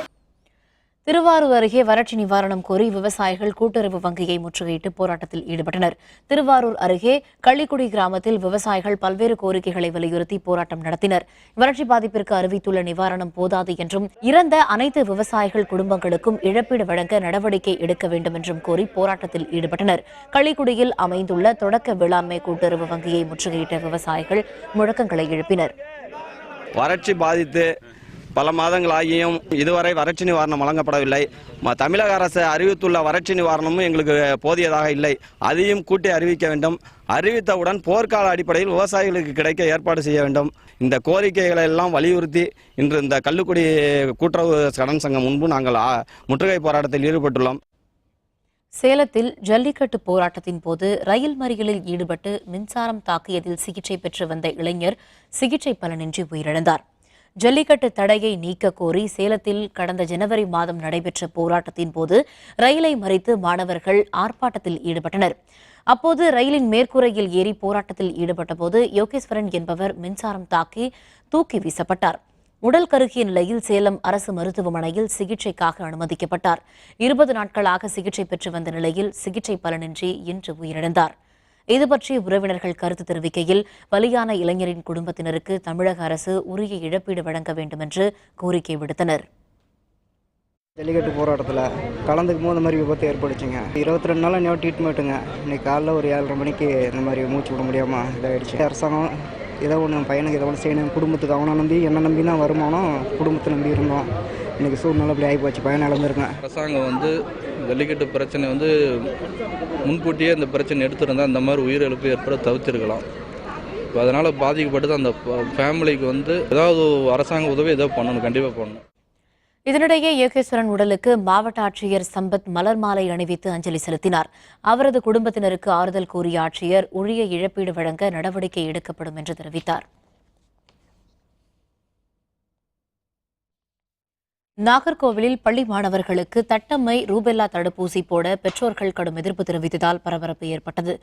திருவாரூர் அருகே வறட்சி நிவாரணம் கோரி விவசாயிகள் கூட்டுறவு வங்கியை முற்றுகையிட்டு போராட்டத்தில் ஈடுபட்டனர். திருவாரூர் அருகே கள்ளிக்குடி கிராமத்தில் விவசாயிகள் பல்வேறு கோரிக்கைகளை வலியுறுத்தி போராட்டம் நடத்தினர். வறட்சி பாதிப்பிற்கு அறிவித்துள்ள நிவாரணம் போதாது என்றும், இறந்த அனைத்து விவசாயிகள் குடும்பங்களுக்கும் இழப்பீடு வழங்க நடவடிக்கை எடுக்க வேண்டும் என்றும் கோரி போராட்டத்தில் ஈடுபட்டனர். கள்ளிக்குடியில் அமைந்துள்ள தொடக்க வேளாண்மை கூட்டுறவு வங்கியை முற்றுகையிட்ட விவசாயிகள் முழக்கங்களை எழுப்பினர். வறட்சி பாதித்து பல மாதங்கள் ஆகியும் இதுவரை வறட்சி நிவாரணம் வழங்கப்படவில்லை. தமிழக அரசு அறிவித்துள்ள வறட்சி நிவாரணமும் எங்களுக்கு போதியதாக இல்லை. அதையும் கூட்டி அறிவிக்க வேண்டும். அறிவித்தவுடன் போர்க்கால அடிப்படையில் விவசாயிகளுக்கு கிடைக்க ஏற்பாடு செய்ய வேண்டும். இந்த கோரிக்கைகளை எல்லாம் வலியுறுத்தி இன்று இந்த கள்ளிக்குடி கூட்டுறவு கடன் சங்கம் முன்பு நாங்கள் முற்றுகை போராட்டத்தில் ஈடுபட்டுள்ளோம். சேலத்தில் ஜல்லிக்கட்டு போராட்டத்தின் போது ரயில் மறியலில் ஈடுபட்டு மின்சாரம் தாக்கியதில் சிகிச்சை பெற்று வந்த இளைஞர் சிகிச்சை பலனின்றி உயிரிழந்தார். ஜல்லிக்கட்டு தடையை நீக்க கோரி சேலத்தில் கடந்த ஜனவரி மாதம் நடைபெற்ற போராட்டத்தின் போது ரயிலை மறித்து மாணவர்கள் ஆர்ப்பாட்டத்தில் ஈடுபட்டனர். அப்போது ரயிலின் மேற்கூரையில் ஏறி போராட்டத்தில் ஈடுபட்டபோது யோகேஸ்வரன் என்பவர் மின்சாரம் தாக்கி தூக்கி வீசப்பட்டார். உடல் கருகிய நிலையில் சேலம் அரசு மருத்துவமனையில் சிகிச்சைக்காக அனுமதிக்கப்பட்டார். 20 நாட்களாக சிகிச்சை பெற்று வந்த நிலையில் சிகிச்சை பலனின்றி இன்று உயிரிழந்தார். இதுபற்றி உறவினர்கள் கருத்து தெரிவிக்கையில், பலியான இளைஞரின் குடும்பத்தினருக்கு தமிழக அரசு உரிய இழப்பீடு வழங்க வேண்டும் என்று கோரிக்கை விடுத்தனர். ஜல்லிக்கட்டு போராட்டத்தில் கலந்துக்கும் போது இந்த மாதிரி விபத்து ஏற்படுச்சுங்க. 22 நாள் இன்னும் ட்ரீட்மெண்ட்டுங்க. இன்னைக்கு காலைல ஒரு 7:30 மணிக்கு இந்த மாதிரி மூச்சு விட முடியாமல் இதாகிடுச்சு. அரசாங்கம் ஏதோ ஒன்று பையனுக்கு ஏதோ ஒன்று செய்யணும். குடும்பத்துக்கு அவனை நம்பி என்ன நம்பி தான் வருமானம், குடும்பத்தை நம்பி இருந்தோம். இன்றைக்கி சூழ்நிலை அப்படி ஆகி போச்சு. பையன் இழந்திருக்கேன். அரசாங்கம் ஜல்லிக்கட்டு பிரச்சனை முன்கூட்டியே இந்த பிரச்சனை எடுத்துருந்தால் இந்த மாதிரி உயிரிழப்பு ஏற்பட தவிர்த்திருக்கலாம். இப்போ அதனால் பாதிக்கப்பட்டது அந்த ஃபேமிலிக்கு ஏதாவது அரசாங்க உதவி ஏதோ பண்ணணும், கண்டிப்பாக பண்ணணும். இதனிடையே யோகேஸ்வரன் உடலுக்கு மாவட்ட ஆட்சியர் சம்பத் மலர் மாலை அணிவித்து அஞ்சலி செலுத்தினார். அவரது குடும்பத்தினருக்கு ஆறுதல் கூறிய ஆட்சியர் உரிய இழப்பீடு வழங்க நடவடிக்கை எடுக்கப்படும் என்று தெரிவித்தார். நாகர்கோவிலில் பள்ளி மாணவர்களுக்கு தட்டம்மை, ரூபெல்லா தடுப்பூசி போட பெற்றோர்கள் கடும் எதிர்ப்பு தெரிவித்ததால் பரபரப்பு ஏற்பட்டது.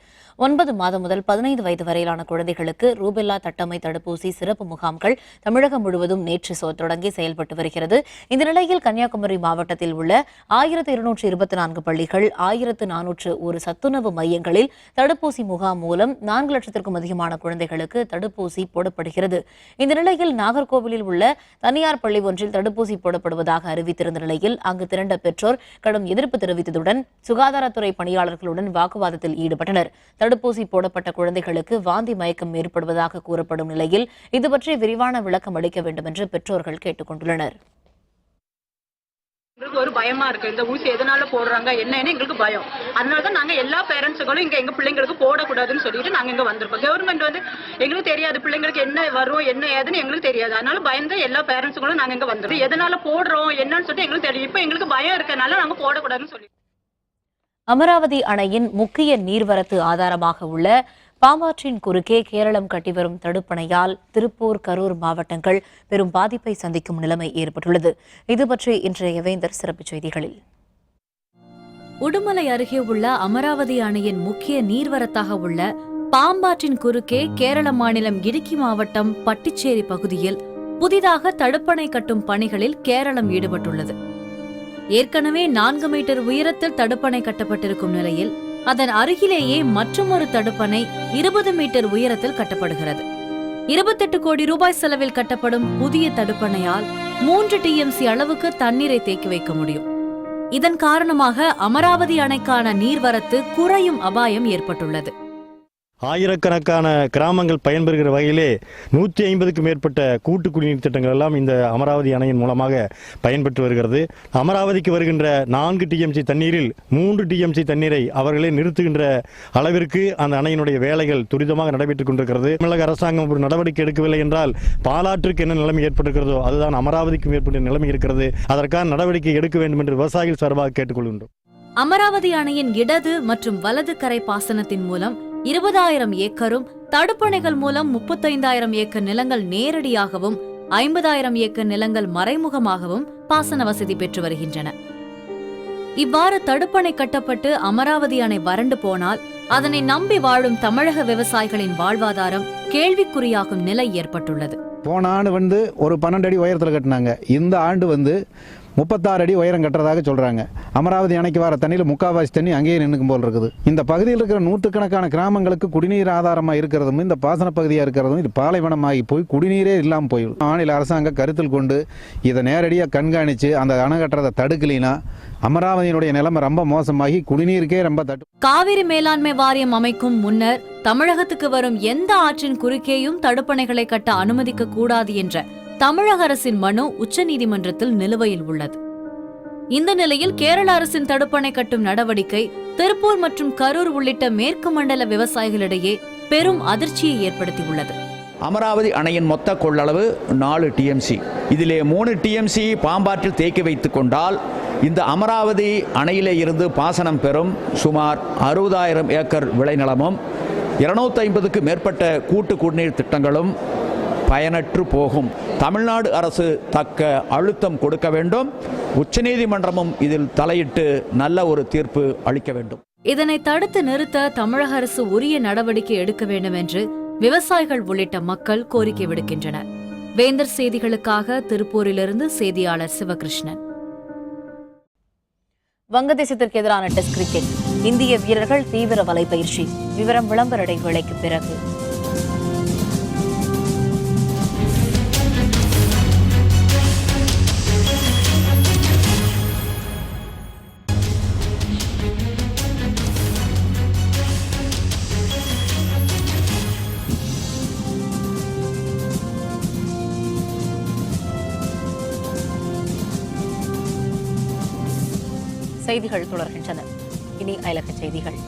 9 மாதம் முதல் 15 வயது வரையிலான குழந்தைகளுக்கு ரூபெல்லா, தட்டம்மை தடுப்பூசி சிறப்பு முகாம்கள் தமிழகம் முழுவதும் நேற்று தொடங்கி செயல்பட்டு வருகிறது. இந்த நிலையில் கன்னியாகுமரி மாவட்டத்தில் உள்ள 1224 பள்ளிகள், 1401 சத்துணவு மையங்களில் தடுப்பூசி முகாம் மூலம் 4 லட்சத்திற்கும் அதிகமான குழந்தைகளுக்கு தடுப்பூசி போடப்படுகிறது. இந்த நிலையில் நாகர்கோவிலில் உள்ள தனியார் பள்ளி ஒன்றில் தடுப்பூசி போடப்படுவது அறிவித்திருந்த நிலையில் அங்கு திரண்ட பெற்றோர் கடும் எதிர்ப்பு தெரிவித்ததுடன் சுகாதாரத்துறை பணியாளர்களுடன் வாக்குவாதத்தில் ஈடுபட்டனர். தடுப்பூசி போடப்பட்ட குழந்தைகளுக்கு வாந்தி மயக்கம் ஏற்படுவதாக கூறப்படும் நிலையில் இதுபற்றி விரிவான விளக்கம் அளிக்க வேண்டும் என்று பெற்றோர்கள் கேட்டுக் கொண்டுள்ளனர். எங்களுக்கு ஒரு பயமா இருக்கு. இந்த ஊசி எதனால போடுறாங்க என்னன்னு எங்களுக்கு பயம். அதனாலதான் நாங்க எல்லா பேரண்ட்ஸுகளும் இங்க எங்க பிள்ளைங்களுக்கு போடக்கூடாதுன்னு சொல்லிட்டு நாங்க இங்க வந்திருக்கோம். கவர்மெண்ட் எங்களுக்கு தெரியாது பிள்ளைங்களுக்கு என்ன வரும் என்ன ஏதுன்னு எங்களுக்கு தெரியாது. அதனால பயந்து எல்லா பேரண்ட்ஸுகளும் நாங்க இங்க வந்திருக்கோம். எதனால போடுறோம் என்னன்னு சொல்லிட்டு எங்களுக்கு தெரியும். இப்ப எங்களுக்கு பயம் இருக்கனால நாங்க போடக்கூடாதுன்னு சொல்லி. அமராவதி அணையின் முக்கிய நீர்வரத்து ஆதாரமாக உள்ள பாம்பாற்றின் குறுக்கே கேரளம் கட்டிவரும் தடுப்பணையால் திருப்பூர், கரூர் மாவட்டங்கள் பெரும் பாதிப்பை சந்திக்கும் நிலைமை ஏற்பட்டுள்ளது. இதுபற்றி இன்றைய வேந்தர் சிறப்பு செய்திகளில். உடுமலை அருகே உள்ள அமராவதி அணையின் முக்கிய நீர்வரத்தாக உள்ள பாம்பாற்றின் குறுக்கே கேரள மாநிலம் இடுக்கி மாவட்டம் பட்டிச்சேரி பகுதியில் புதிதாக தடுப்பணை கட்டும் பணிகளில் கேரளம் ஈடுபட்டுள்ளது. ஏற்கனவே 4 மீட்டர் உயரத்தில் தடுப்பணை கட்டப்பட்டிருக்கும் நிலையில் அதன் அருகிலேயே மற்றொரு தடுப்பணை 20 மீட்டர் உயரத்தில் கட்டப்படுகிறது. 28 கோடி ரூபாய் செலவில் கட்டப்படும் புதிய தடுப்பணையால் 3 TMC அளவுக்கு தண்ணீரை தேக்கி வைக்க முடியும். இதன் காரணமாக அமராவதி அணைக்கான நீர்வரத்து குறையும் அபாயம் ஏற்பட்டுள்ளது. ஆயிரக்கணக்கான கிராமங்கள் பயன்பெறுகிற வகையிலே 150க்கும் மேற்பட்ட கூட்டு குடிநீர் திட்டங்கள் எல்லாம் இந்த அமராவதி அணையின் மூலமாக பயன்பெற்று வருகிறது. அமராவதிக்கு வருகின்ற 4 டிஎம்சி தண்ணீரில் 3 டிஎம்சி தண்ணீரை அவர்களே நிறுத்துகின்ற அளவிற்கு அந்த அணையினுடைய வேலைகள் துரிதமாக நடைபெற்றுக் கொண்டிருக்கிறது. தமிழக அரசாங்கம் ஒரு நடவடிக்கை எடுக்கவில்லை என்றால் பாலாற்றுக்கு என்ன நிலைமை ஏற்பட்டிருக்கிறதோ அதுதான் அமராவதிக்கும் ஏற்பட்ட நிலைமை இருக்கிறது. அதற்கான நடவடிக்கை எடுக்க வேண்டும் என்று விவசாயிகள் சார்பாக கேட்டுக்கொள்கின்றோம். அமராவதி அணையின் இடது மற்றும் வலது கரை பாசனத்தின் மூலம் 20,000 ஏக்கரும், தடுப்பணைகள் மூலம் 35,000 ஏக்கர் நிலங்கள் நேரடியாகவும் 50,000 ஏக்கர் நிலங்கள் மறைமுகமாகவும் பாசன வசதி பெற்று வருகின்றன. இவ்வாறு தடுப்பணை கட்டப்பட்டு அமராவதி அணை வறண்டு போனால் அதனை நம்பி வாழும் தமிழக விவசாயிகளின் வாழ்வாதாரம் கேள்விக்குறியாகும் நிலை ஏற்பட்டுள்ளது. போன ஆண்டு ஒரு 12 அடி உயரத்தில் கட்டினாங்க. இந்த ஆண்டு 36 அடி உயரம் கட்டுறதாக சொல்றாங்க. அமராவதி அணைக்கு வர தண்ணியில் 3/4 தண்ணி அங்கேயே நின்றுக்கும் போல் இருக்குது. இந்த பகுதியில் இருக்கிற நூற்றுக்கணக்கான கிராமங்களுக்கு குடிநீர் ஆதாரமாக இருக்கிறதும் இந்த பாசன பகுதியாக இருக்கிறதும் இது பாலைவனமாகி போய் குடிநீரே இல்லாமல் போயிடும். மாநில அரசாங்கம் கருத்தில் கொண்டு இதை நேரடியாக கண்காணித்து அந்த அணை கட்டுறதை தடுக்கலினா அமராவதியினுடைய நிலைமை ரொம்ப மோசமாகி குடிநீருக்கே ரொம்ப தட்டு. காவிரி மேலாண்மை வாரியம் அமைக்கும் முன்னர் தமிழகத்துக்கு வரும் எந்த ஆற்றின் குறுக்கேயும் தடுப்பணைகளை கட்ட அனுமதிக்க கூடாது என்ற தமிழக அரசின் மனு உச்சநீதிமன்றத்தில் நிலுவையில் உள்ளது. இந்த நிலையில் கேரள அரசின் தடுப்பணை கட்டும் நடவடிக்கை திருப்பூர் மற்றும் கரூர் உள்ளிட்ட மேற்கு மண்டல விவசாயிகளிடையே பெரும் அதிர்ச்சியை ஏற்படுத்தியுள்ளது. அமராவதி அணையின் மொத்த கொள்ளளவு 4 டிஎம்சி. இதிலே 3 டிஎம்சி பாம்பாற்றில் தேக்கி வைத்துக் கொண்டால் இந்த அமராவதி அணையிலே இருந்து பாசனம் பெறும் சுமார் 60,000 ஏக்கர் விளைநிலமும் 250க்கு மேற்பட்ட கூட்டு குடிநீர் திட்டங்களும் பயனற்று போகும். தமிழ்நாடு அரசு தக்க அழுத்தம் கொடுக்க வேண்டும். உச்சநீதிமன்றமும் இதில் தலையிட்டு நல்ல ஒரு தீர்ப்பு அளிக்க வேண்டும். இதனை தடுத்து நிறுத்த தமிழக அரசு உரிய நடவடிக்கை எடுக்க வேண்டும் என்று விவசாயிகள் உள்ளிட்ட மக்கள் கோரிக்கை விடுக்கின்றனர். வேந்தர் செய்திகளுக்காக திருப்பூரிலிருந்து செய்தியாளர் சிவகிருஷ்ணன். வங்கதேசத்திற்கு எதிரான டெஸ்ட் கிரிக்கெட் இந்திய வீரர்கள் தீவிர வலைப்பயிற்சி. விவரம் விளம்பர இடைவேளைக்கு பிறகு. செய்திகள் தொடர்கின்றன. இனி அயலக செய்திகள்.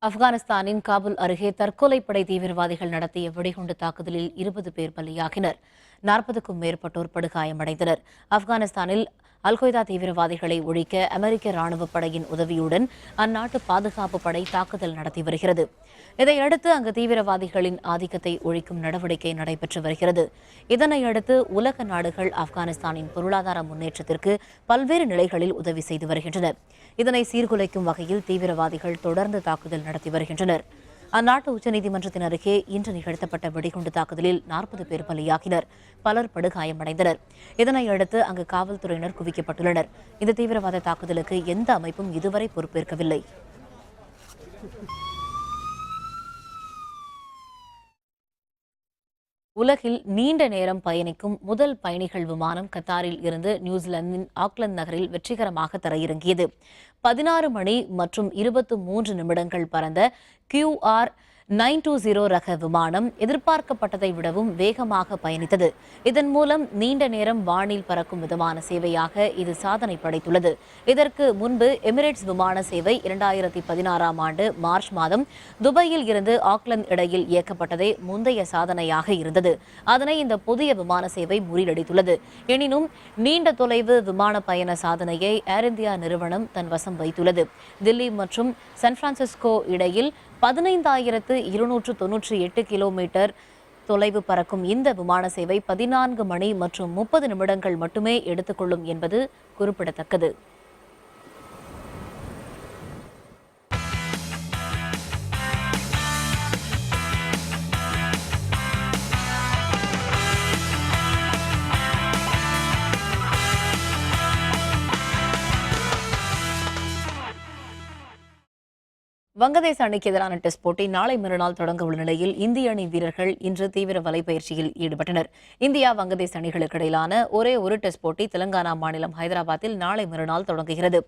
ஆப்கானிஸ்தானின் காபூல் அருகே தற்கொலைப்படை தீவிரவாதிகள் நடத்திய வெடிகுண்டு தாக்குதலில் 20 பேர் பலியாகினர். 40க்கும் மேற்பட்டோர் படுகாயமடைந்தனர். ஆப்கானிஸ்தானில் அல்கொய்தா தீவிரவாதிகளை ஒழிக்க அமெரிக்க ராணுவ படையின் உதவியுடன் அந்நாட்டு பாதுகாப்பு படை தாக்குதல் நடத்தி வருகிறது. இதையடுத்து அங்கு தீவிரவாதிகளின் ஆதிக்கத்தை ஒழிக்கும் நடவடிக்கை நடைபெற்று வருகிறது. இதனையடுத்து உலக நாடுகள் ஆப்கானிஸ்தானின் பொருளாதார முன்னேற்றத்திற்கு பல்வேறு நிலைகளில் உதவி செய்து வருகின்றனர். இதனை சீர்குலைக்கும் வகையில் தீவிரவாதிகள் தொடர்ந்து தாக்குதல் நடத்தி வருகின்றனர். அந்நாட்டு உச்சநீதிமன்றத்தின் அருகே இன்று நிகழ்த்தப்பட்ட வெடிகுண்டு தாக்குதலில் 40 பேர் பலியாகினர். பலர் படுகாயமடைந்தனர். இதனையடுத்து அங்கு காவல்துறையினர் குவிக்கப்பட்டுள்ளனர். இந்த தீவிரவாத தாக்குதலுக்கு எந்த அமைப்பும் இதுவரை பொறுப்பேற்கவில்லை. உலகில் நீண்ட நேரம் பயணிக்கும் முதல் பயணிகள் விமானம் கத்தாரில் இருந்து நியூசிலாந்தின் ஆக்லாந்து நகரில் வெற்றிகரமாக தரையிறங்கியது. 16 மணி மற்றும் 23 நிமிடங்கள் பறந்த QR920 ரக விமானம் எதிர்பார்க்கப்பட்டதை விடவும் வேகமாக பயணித்தது. இதன் மூலம் நீண்ட நேரம் வானில் பறக்கும் விதமான சேவையாக இது சாதனை படைத்துள்ளது. இதற்கு முன்பு எமிரேட்ஸ் விமான சேவை 2016ஆம் ஆண்டு மார்ச் மாதம் துபாயில் இருந்து ஆக்லாந்து இடையில் இயக்கப்பட்டதே முந்தைய சாதனையாக இருந்தது. அதனை இந்த புதிய விமான சேவை முறியடித்துள்ளது. எனினும் நீண்ட தொலைவு விமான பயண சாதனையை ஏர் இந்தியா நிறுவனம் தன் வசம் வைத்துள்ளது. தில்லி மற்றும் சான் பிரான்சிஸ்கோ இடையில் 15,298 கிலோமீட்டர் தொலைவு பறக்கும் இந்த விமான சேவை 14 மணி மற்றும் 30 நிமிடங்கள் மட்டுமே எடுத்துக்கொள்ளும் என்பது குறிப்பிடத்தக்கது. வங்கதேச அணிக்கு எதிரான டெஸ்ட் போட்டி நாளை மறுநாள் தொடங்க உள்ள நிலையில் இந்திய அணி வீரர்கள் இன்று தீவிர வலைப்பயிற்சியில் ஈடுபட்டனர். இந்தியா வங்கதேச அணிகளுக்கு இடையிலான ஒரே ஒரு டெஸ்ட் போட்டி தெலங்கானா மாநிலம் ஹைதராபாத்தில் நாளை மறுநாள் தொடங்குகிறது.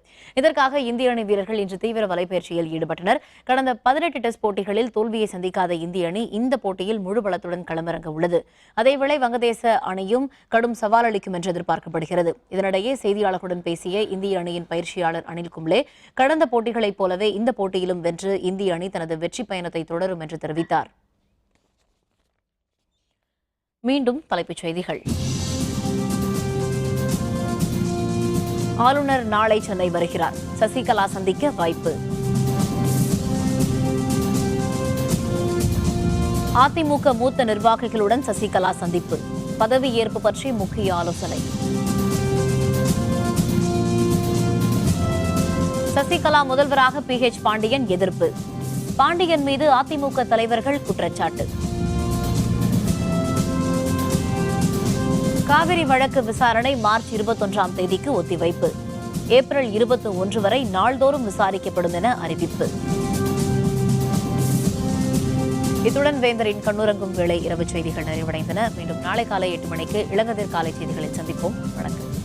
இதற்காக இந்திய அணி வீரர்கள் இன்று தீவிர வலைப்பயிற்சியில் ஈடுபட்டனர். கடந்த 18 டெஸ்ட் போட்டிகளில் தோல்வியை சந்திக்காத இந்திய அணி இந்த போட்டியில் முழு பலத்துடன் களமிறங்க உள்ளது. அதேவேளை வங்கதேச அணியும் கடும் சவால் அளிக்கும் என்று எதிர்பார்க்கப்படுகிறது. இதனிடையே செய்தியாளர்களுடன் பேசிய இந்திய அணியின் பயிற்சியாளர் அனில் கும்ளே கடந்த போட்டிகளைப் போலவே இந்த போட்டியிலும் இந்திய அணி தனது வெற்றி பயணத்தை தொடரும் என்று தெரிவித்தார். மீண்டும் தலைப்புச் செய்திகள். ஆளுநர் நாளை சென்னை வருகிறார். சசிகலா சந்திக்க வாய்ப்பு. அதிமுக மூத்த நிர்வாகிகளுடன் சசிகலா சந்திப்பு. பதவியேற்பு பற்றி முக்கிய ஆலோசனை. சசிகலா முதல்வராக PH பாண்டியன் எதிர்ப்பு. பாண்டியன் மீது அதிமுக தலைவர்கள் குற்றச்சாட்டு. காவிரி வழக்கு விசாரணை மார்ச் 21ஆம் தேதிக்கு ஒத்திவைப்பு. ஏப்ரல் 21 வரை நாள்தோறும் விசாரிக்கப்படும் என அறிவிப்பு. இத்துடன் வேந்தரின் கண்ணுறங்கும் வேளை இரவு செய்திகள் நிறைவடைந்தன. மீண்டும் நாளை காலை 8 மணிக்கு இளங்கதிர் காலை செய்திகளில் சந்திப்போம். வணக்கம்.